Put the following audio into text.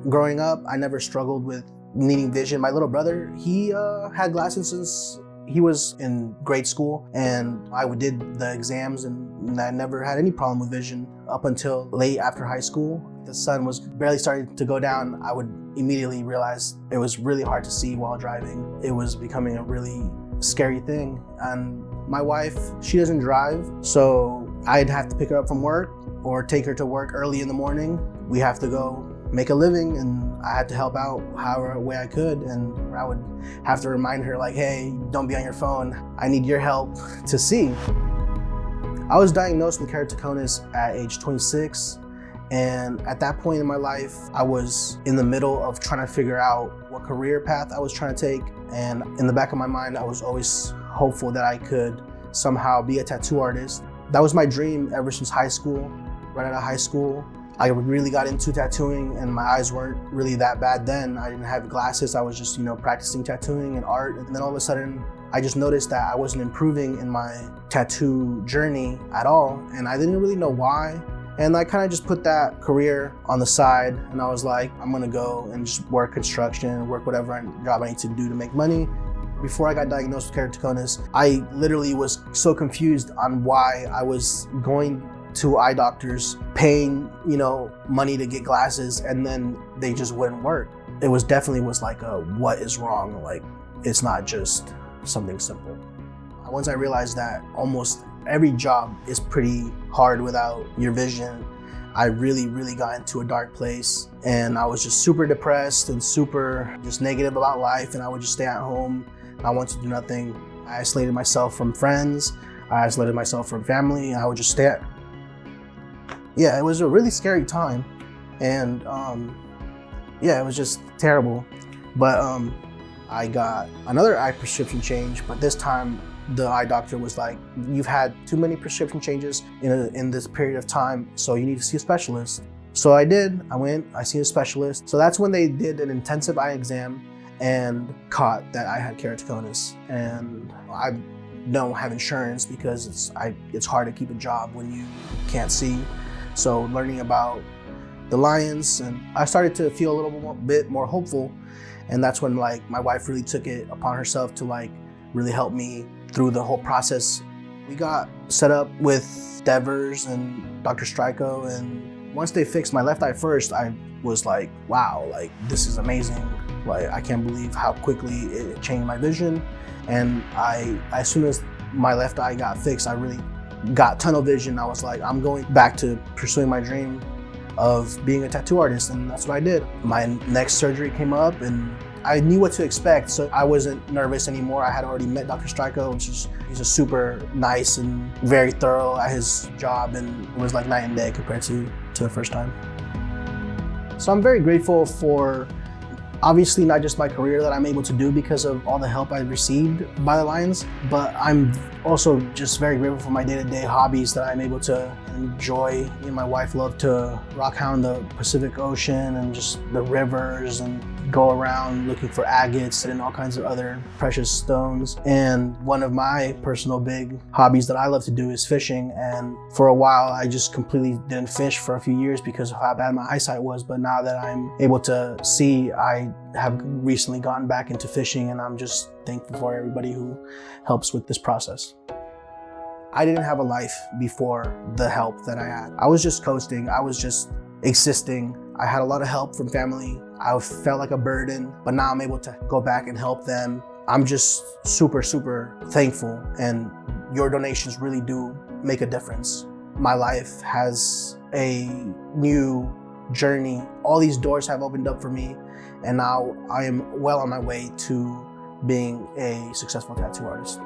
Growing up, I never struggled with needing vision. My little brother, he had glasses since he was in grade school, and I did the exams and I never had any problem with vision up until late after high school. The sun was barely starting to go down. I would immediately realize it was really hard to see while driving. It was becoming a really scary thing. And my wife, she doesn't drive, so I'd have to pick her up from work or take her to work early in the morning. We have to go make a living, and I had to help out however way I could, and I would have to remind her like, hey, don't be on your phone. I need your help to see. I was diagnosed with keratoconus at age 26, and at that point in my life, I was in the middle of trying to figure out what career path I was trying to take, and in the back of my mind, I was always hopeful that I could somehow be a tattoo artist. That was my dream ever since high school. Right out of high school, I really got into tattooing, and my eyes weren't really that bad then. I didn't have glasses. I was just, practicing tattooing and art. And then all of a sudden, I just noticed that I wasn't improving in my tattoo journey at all. And I didn't really know why. And I kind of just put that career on the side, and I was like, I'm gonna go and just work construction, work whatever job I need to do to make money. Before I got diagnosed with keratoconus, I literally was so confused on why I was going to eye doctors, paying, money to get glasses, and then they just wouldn't work. It was definitely like a, what is wrong? Like, it's not just something simple. Once I realized that almost every job is pretty hard without your vision, I really, really got into a dark place, and I was just super depressed and super just negative about life, and I would just stay at home. I wanted to do nothing. I isolated myself from friends. I isolated myself from family, and I would just stay at. Yeah, it was a really scary time, and it was just terrible. But I got another eye prescription change, but this time the eye doctor was like, you've had too many prescription changes in this period of time, so you need to see a specialist. So I did. I went, I see a specialist. So that's when they did an intensive eye exam and caught that I had keratoconus. And I don't have insurance because it's hard to keep a job when you can't see. So learning about the lions, and I started to feel a little bit more hopeful. And that's when my wife really took it upon herself to really help me through the whole process. We got set up with Devers and Dr. Stryko, and once they fixed my left eye first, I was like, wow, this is amazing. I can't believe how quickly it changed my vision. And as soon as my left eye got fixed, I really got tunnel vision. I was like, I'm going back to pursuing my dream of being a tattoo artist, and that's what I did. My next surgery came up, and I knew what to expect, so I wasn't nervous anymore. I had already met Dr. Stryko, he's a super nice and very thorough at his job, and it was like night and day compared to the first time. So I'm very grateful for, obviously, not just my career that I'm able to do because of all the help I've received by the Lions, but I'm also just very grateful for my day-to-day hobbies that I'm able to enjoy. Me and my wife love to rock hound the Pacific Ocean and just the rivers, and go around looking for agates and all kinds of other precious stones. And one of my personal big hobbies that I love to do is fishing. And for a while, I just completely didn't fish for a few years because of how bad my eyesight was. But now that I'm able to see, I have recently gotten back into fishing, and I'm just thankful for everybody who helps with this process. I didn't have a life before the help that I had. I was just coasting. I was just existing. I had a lot of help from family. I felt like a burden, but now I'm able to go back and help them. I'm just super, super thankful, and your donations really do make a difference. My life has a new journey. All these doors have opened up for me, and now I am well on my way to being a successful tattoo artist.